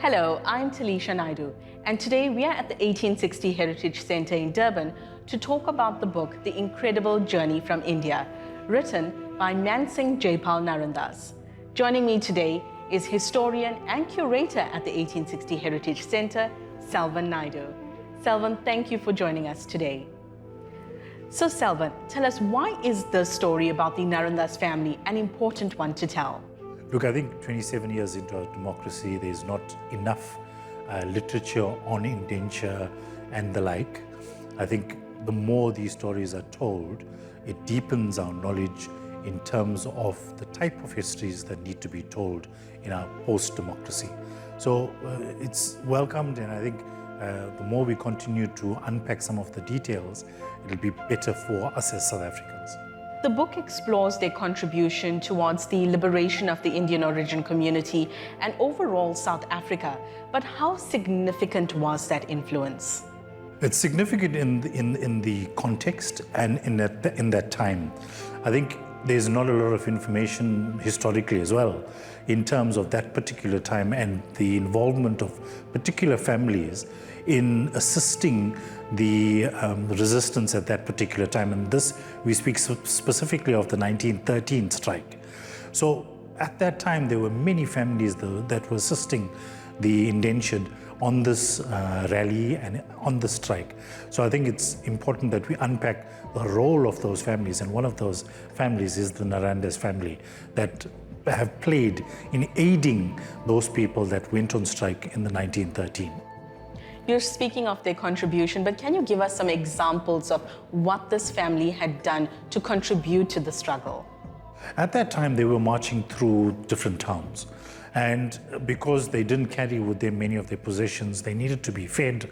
Hello, I'm Taliesha Naidoo, and today we are at the 1860 Heritage Centre in Durban to talk about the book The Incredible Journey from India, written by Mansingh Jaipal Narrandes. Joining me today is historian and curator at the 1860 Heritage Centre, Selvan Naidoo. Selvan, thank you for joining us today. So Selvan, tell us, why is this story about the Narrandes family an important one to tell? Look, I think 27 years into our democracy, there's not enough literature on indenture and the like. I think the more these stories are told, it deepens our knowledge in terms of the type of histories that need to be told in our post-democracy. So it's welcomed, and I think the more we continue to unpack some of the details, it'll be better for us as South Africans. The book explores their contribution towards the liberation of the Indian origin community and overall South Africa. But how significant was that influence? It's significant in the context and in that time. I think there's not a lot of information historically as well in terms of that particular time and the involvement of particular families in assisting the resistance at that particular time. And this, we speak specifically of the 1913 strike. So at that time, there were many families that were assisting the indentured on this rally and on the strike. So I think it's important that we unpack the role of those families, and one of those families is the Narrandes family that have played in aiding those people that went on strike in the 1913. You're speaking of their contribution, but can you give us some examples of what this family had done to contribute to the struggle? At that time, they were marching through different towns. And because they didn't carry with them many of their possessions, they needed to be fed.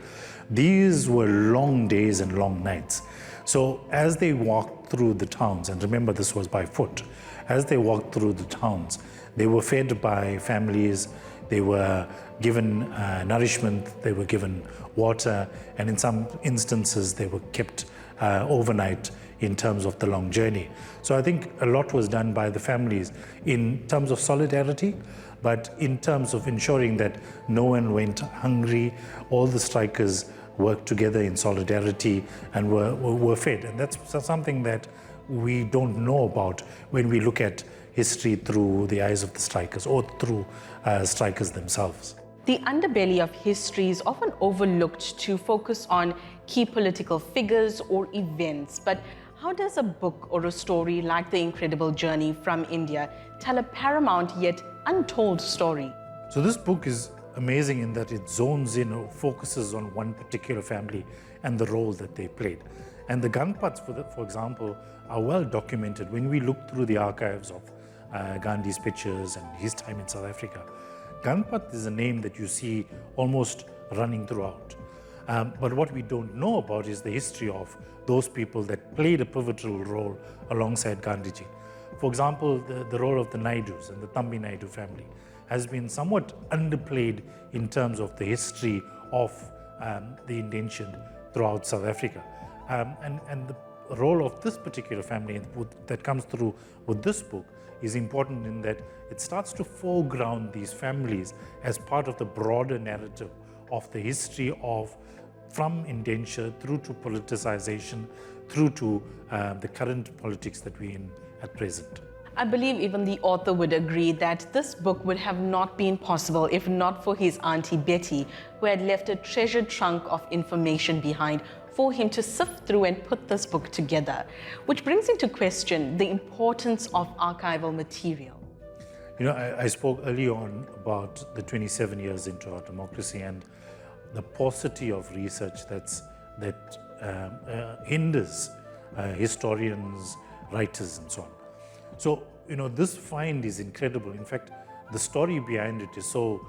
These were long days and long nights. So as they walked through the towns, and remember this was by foot, as they walked through the towns, they were fed by families, they were given nourishment, they were given water, and in some instances they were kept overnight in terms of the long journey. So I think a lot was done by the families in terms of solidarity, but in terms of ensuring that no one went hungry. All the strikers worked together in solidarity and were fed. And that's something that we don't know about when we look at history through the eyes of the strikers or through strikers themselves. The underbelly of history is often overlooked to focus on key political figures or events. But how does a book or a story like The Incredible Journey from India tell a paramount yet untold story? So this book is amazing in that it zones in or focuses on one particular family and the role that they played. And the Ganpats, for example, are well documented. When we look through the archives of Gandhi's pictures and his time in South Africa, Ganpat is a name that you see almost running throughout. But what we don't know about is the history of those people that played a pivotal role alongside Gandhiji. For example, the role of the Naidoos and the Thambi Naidoo family has been somewhat underplayed in terms of the history of the indentured throughout South Africa. And the role of this particular family that comes through with this book is important in that it starts to foreground these families as part of the broader narrative of the history of from indenture through to politicization, through to the current politics that we're in at present. I believe even the author would agree that this book would have not been possible if not for his auntie Betty, who had left a treasured trunk of information behind for him to sift through and put this book together, which brings into question the importance of archival material. You know, I spoke early on about the 27 years into our democracy and the paucity of research that hinders historians, writers, and so on. So, you know, this find is incredible. In fact, the story behind it is so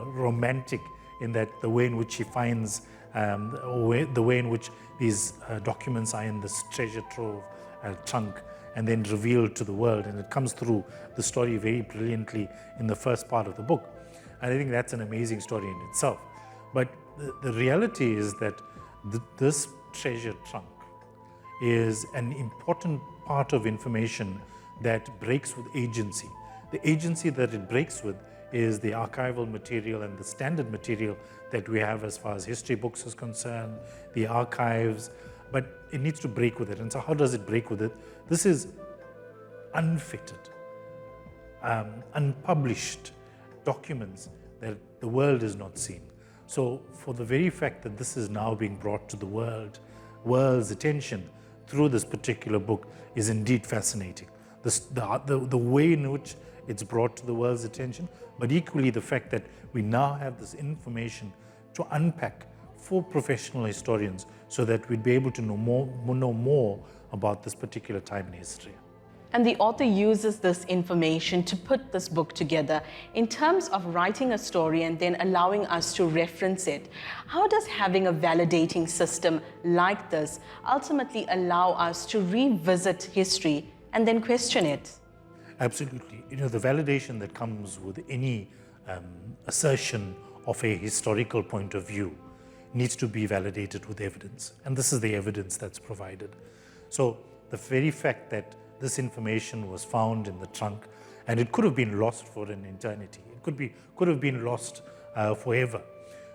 romantic in that the way in which he finds, the way in which these documents are in this treasure trove trunk and then revealed to the world, and it comes through the story very brilliantly in the first part of the book. And I think that's an amazing story in itself. But the reality is that this treasure trunk is an important part of information that breaks with agency. The agency that it breaks with is the archival material and the standard material that we have as far as history books is concerned, the archives, but it needs to break with it. And so how does it break with it? This is unfettered, unpublished documents that the world has not seen. So for the very fact that this is now being brought to the world's attention through this particular book is indeed fascinating. The way in which it's brought to the world's attention, but equally the fact that we now have this information to unpack for professional historians so that we'd be able to know more about this particular time in history. And the author uses this information to put this book together in terms of writing a story and then allowing us to reference it. How does having a validating system like this ultimately allow us to revisit history and then question it? Absolutely. The validation that comes with any assertion of a historical point of view needs to be validated with evidence. And this is the evidence that's provided. So the very fact that this information was found in the trunk, and it could have been lost for an eternity. It could have been lost forever.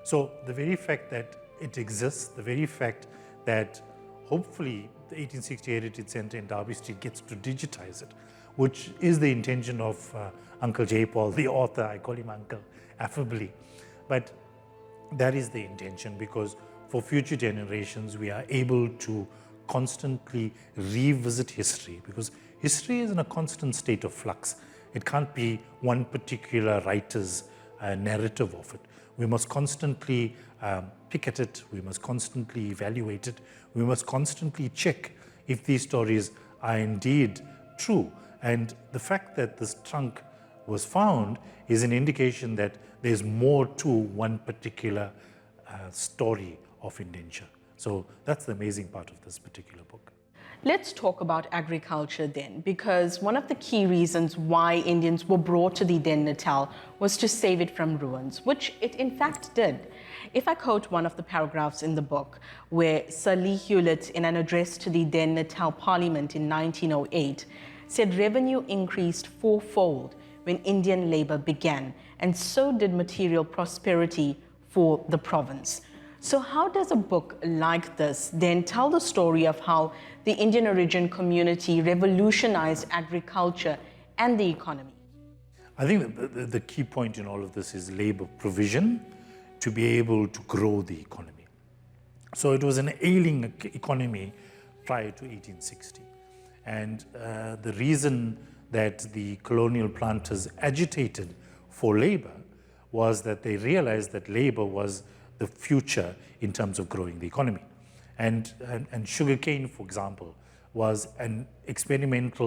So the very fact that it exists, the very fact that hopefully the 1860 Heritage Centre in Derby Street gets to digitize it, which is the intention of Uncle J. Paul, the author. I call him Uncle affably. But that is the intention, because for future generations we are able to constantly revisit history, because history is in a constant state of flux. It can't be one particular writer's narrative of it. We must constantly pick at it, we must constantly evaluate it, we must constantly check if these stories are indeed true. And the fact that this trunk was found is an indication that there's more to one particular story of indenture. So that's the amazing part of this particular book. Let's talk about agriculture then, because one of the key reasons why Indians were brought to the Den Natal was to save it from ruins, which it in fact did. If I quote one of the paragraphs in the book, where Sir Lee Hewlett, in an address to the Den Natal Parliament in 1908, said revenue increased fourfold when Indian labor began, and so did material prosperity for the province. So how does a book like this then tell the story of how the Indian origin community revolutionized agriculture and the economy? I think that the key point in all of this is labor provision to be able to grow the economy. So it was an ailing economy prior to 1860. And the reason that the colonial planters agitated for labor was that they realized that labor was the future in terms of growing the economy. And sugarcane, for example, was an experiment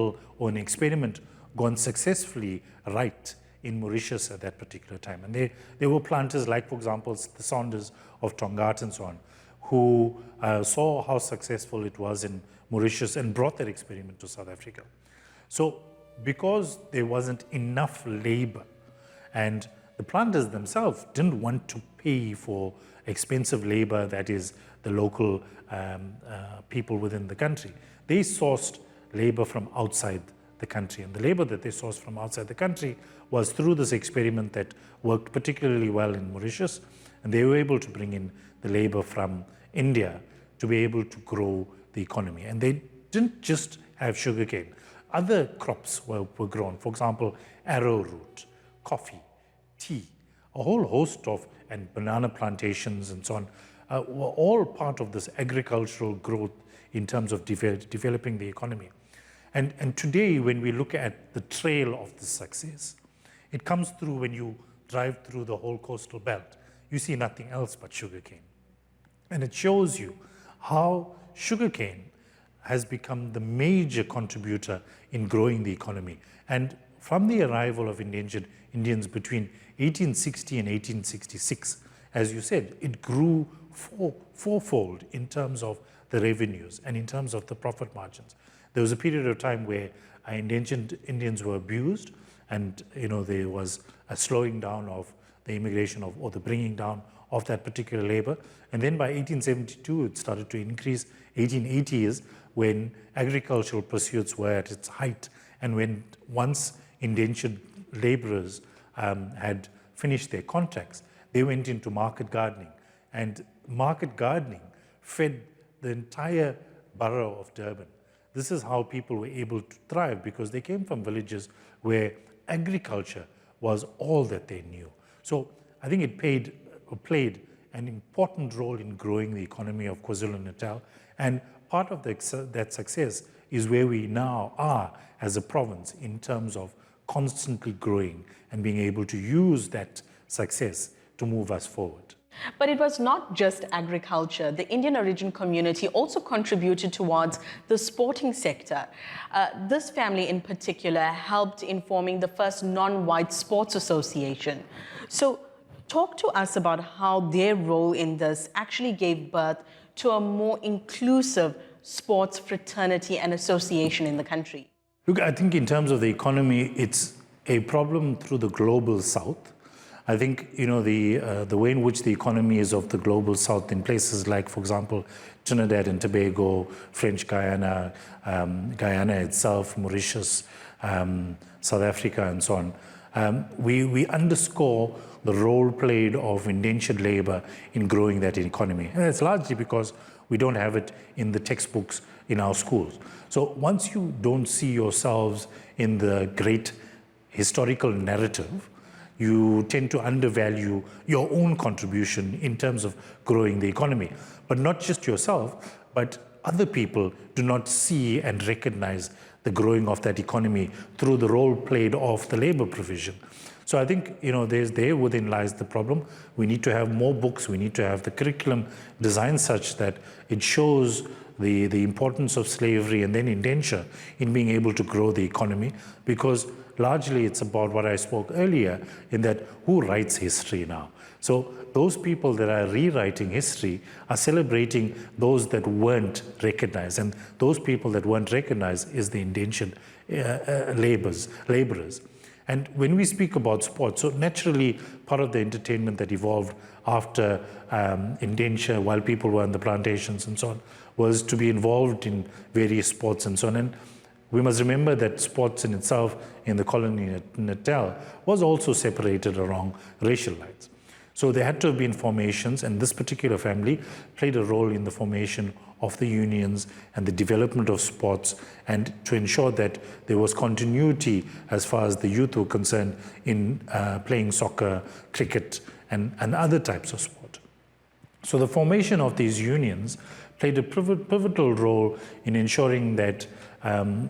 gone successfully right in Mauritius at that particular time. And there were planters like, for example, the Saunders of Tongaat and so on, who saw how successful it was in Mauritius and brought that experiment to South Africa. So because there wasn't enough labor, and the planters themselves didn't want to pay for expensive labor, that is the local people within the country. They sourced labor from outside the country, and the labor that they sourced from outside the country was through this experiment that worked particularly well in Mauritius, and they were able to bring in the labor from India to be able to grow the economy. And they didn't just have sugarcane. Other crops were grown. For example, arrowroot, coffee, tea, a whole host of, and banana plantations and so on, were all part of this agricultural growth in terms of developing the economy. And today, when we look at the trail of this success, it comes through when you drive through the whole coastal belt. You see nothing else but sugarcane. And it shows you how sugarcane has become the major contributor in growing the economy. And from the arrival of indentured Indians between 1860 and 1866, as you said, it grew fourfold in terms of the revenues and in terms of the profit margins. There was a period of time where indentured Indians were abused, and there was a slowing down of the immigration or the bringing down of that particular labor. And then by 1872, it started to increase. 1880 is when agricultural pursuits were at its height, and when once indentured laborers had finished their contracts, they went into market gardening. And market gardening fed the entire borough of Durban. This is how people were able to thrive, because they came from villages where agriculture was all that they knew. So I think it played an important role in growing the economy of KwaZulu-Natal. And part of that success is where we now are as a province in terms of constantly growing and being able to use that success to move us forward. But it was not just agriculture. The Indian origin community also contributed towards the sporting sector. This family in particular helped in forming the first non-white sports association. So talk to us about how their role in this actually gave birth to a more inclusive sports fraternity and association in the country. Look, I think in terms of the economy, it's a problem through the global south. I think, you know, the way in which the economy is of the global south in places like, for example, Trinidad and Tobago, French Guyana, Guyana itself, Mauritius, South Africa, and so on. We underscore the role played of indentured labor in growing that economy. And it's largely because we don't have it in the textbooks in our schools. So once you don't see yourselves in the great historical narrative, you tend to undervalue your own contribution in terms of growing the economy. But not just yourself, but other people do not see and recognize the growing of that economy through the role played of the labor provision. So I think, you know, there within lies the problem. We need to have more books. We need to have the curriculum designed such that it shows the importance of slavery and then indenture in being able to grow the economy, because largely it's about what I spoke earlier, in that who writes history now. So those people that are rewriting history are celebrating those that weren't recognized, and those people that weren't recognized is the indentured laborers. And when we speak about sports, so naturally part of the entertainment that evolved after indenture, while people were on the plantations and so on, was to be involved in various sports and so on. And we must remember that sports in itself in the colony Natal was also separated along racial lines. So there had to have been formations, and this particular family played a role in the formation of the unions and the development of sports, and to ensure that there was continuity as far as the youth were concerned in playing soccer, cricket, and other types of sport. So the formation of these unions played a pivotal role in ensuring that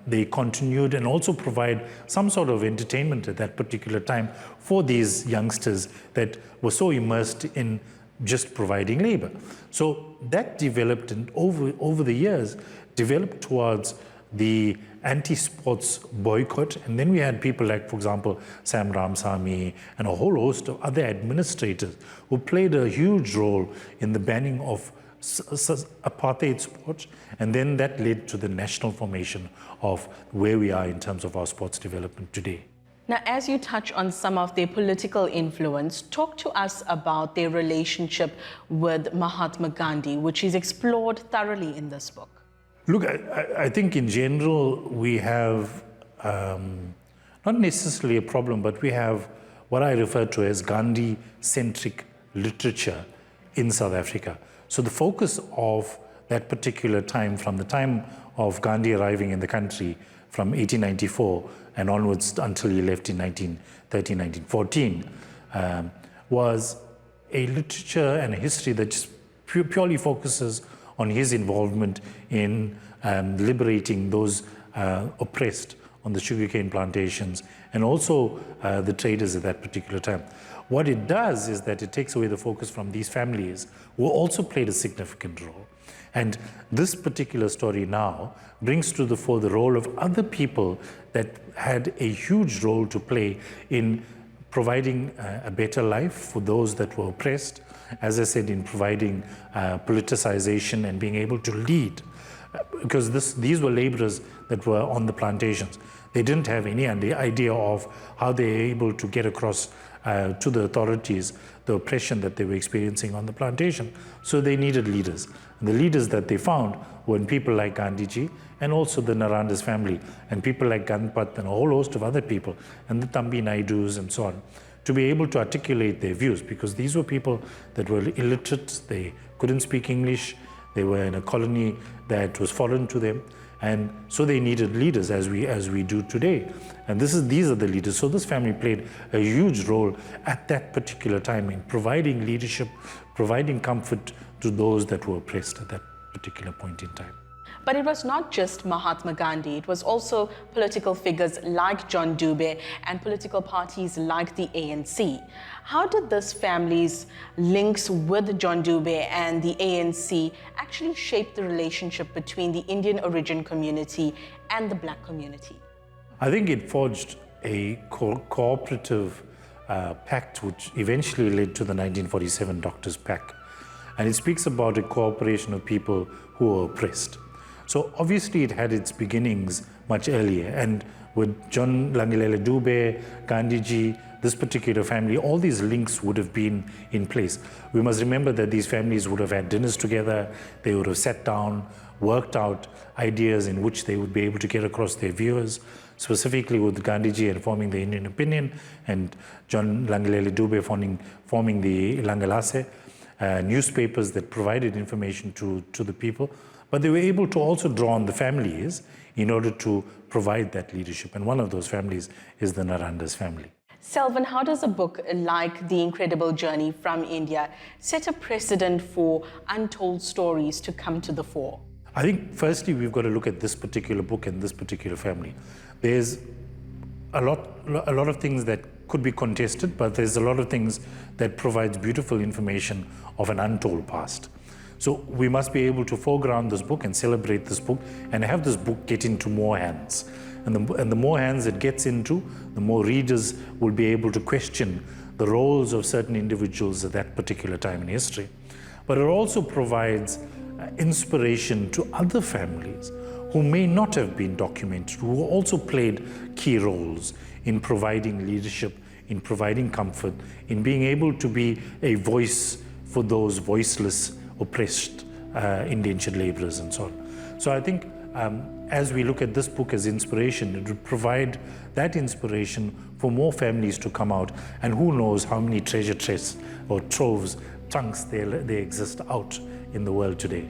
they continued and also provide some sort of entertainment at that particular time for these youngsters that were so immersed in just providing labor. So that developed, and over the years, developed towards the anti-sports boycott. And then we had people like, for example, Sam Ramsamy and a whole host of other administrators who played a huge role in the banning of apartheid sports, and then that led to the national formation of where we are in terms of our sports development today. Now, as you touch on some of their political influence, talk to us about their relationship with Mahatma Gandhi, which is explored thoroughly in this book. Look, I think in general we have not necessarily a problem, but we have what I refer to as Gandhi-centric literature in South Africa. So the focus of that particular time, from the time of Gandhi arriving in the country from 1894 and onwards until he left in 1913, 1914, was a literature and a history that just purely focuses on his involvement in liberating those oppressed on the sugarcane plantations and also the traders at that particular time. What it does is that it takes away the focus from these families who also played a significant role. And this particular story now brings to the fore the role of other people that had a huge role to play in providing a better life for those that were oppressed, as I said, in providing politicization and being able to lead. Because these were laborers that were on the plantations. They didn't have any idea of how they were able to get across to the authorities the oppression that they were experiencing on the plantation. So they needed leaders. And the leaders that they found were people like Gandhiji and also the Narrandes family and people like Ganpat and a whole host of other people and the Taliesha Naidoos and so on, to be able to articulate their views, because these were people that were illiterate, they couldn't speak English, they were in a colony that was foreign to them, and so they needed leaders as we do today. And these are the leaders. So this family played a huge role at that particular time in providing leadership, providing comfort to those that were oppressed at that particular point in time. But it was not just Mahatma Gandhi, it was also political figures like John Dube and political parties like the ANC. How did this family's links with John Dube and the ANC actually shape the relationship between the Indian origin community and the black community? I think it forged a cooperative pact which eventually led to the 1947 Doctors' Pact. And it speaks about a cooperation of people who were oppressed. So obviously it had its beginnings much earlier, and with John Langilele Dube, Gandhiji, this particular family, all these links would have been in place. We must remember that these families would have had dinners together, they would have sat down, worked out ideas in which they would be able to get across their views, specifically with Gandhiji and forming the Indian Opinion, and John Langilele Dube forming the Langalase, newspapers that provided information to the people. But they were able to also draw on the families in order to provide that leadership. And one of those families is the Narrandes family. Selvan, how does a book like The Incredible Journey from India set a precedent for untold stories to come to the fore? I think firstly we've got to look at this particular book and this particular family. There's a lot of things that could be contested, but there's a lot of things that provides beautiful information of an untold past. So we must be able to foreground this book and celebrate this book and have this book get into more hands. And the more hands it gets into, the more readers will be able to question the roles of certain individuals at that particular time in history. But it also provides inspiration to other families who may not have been documented, who also played key roles in providing leadership, in providing comfort, in being able to be a voice for those voiceless, oppressed, indentured laborers and so on. So I think as we look at this book as inspiration, it would provide that inspiration for more families to come out, and who knows how many treasure chests or troves, chunks they exist out in the world today.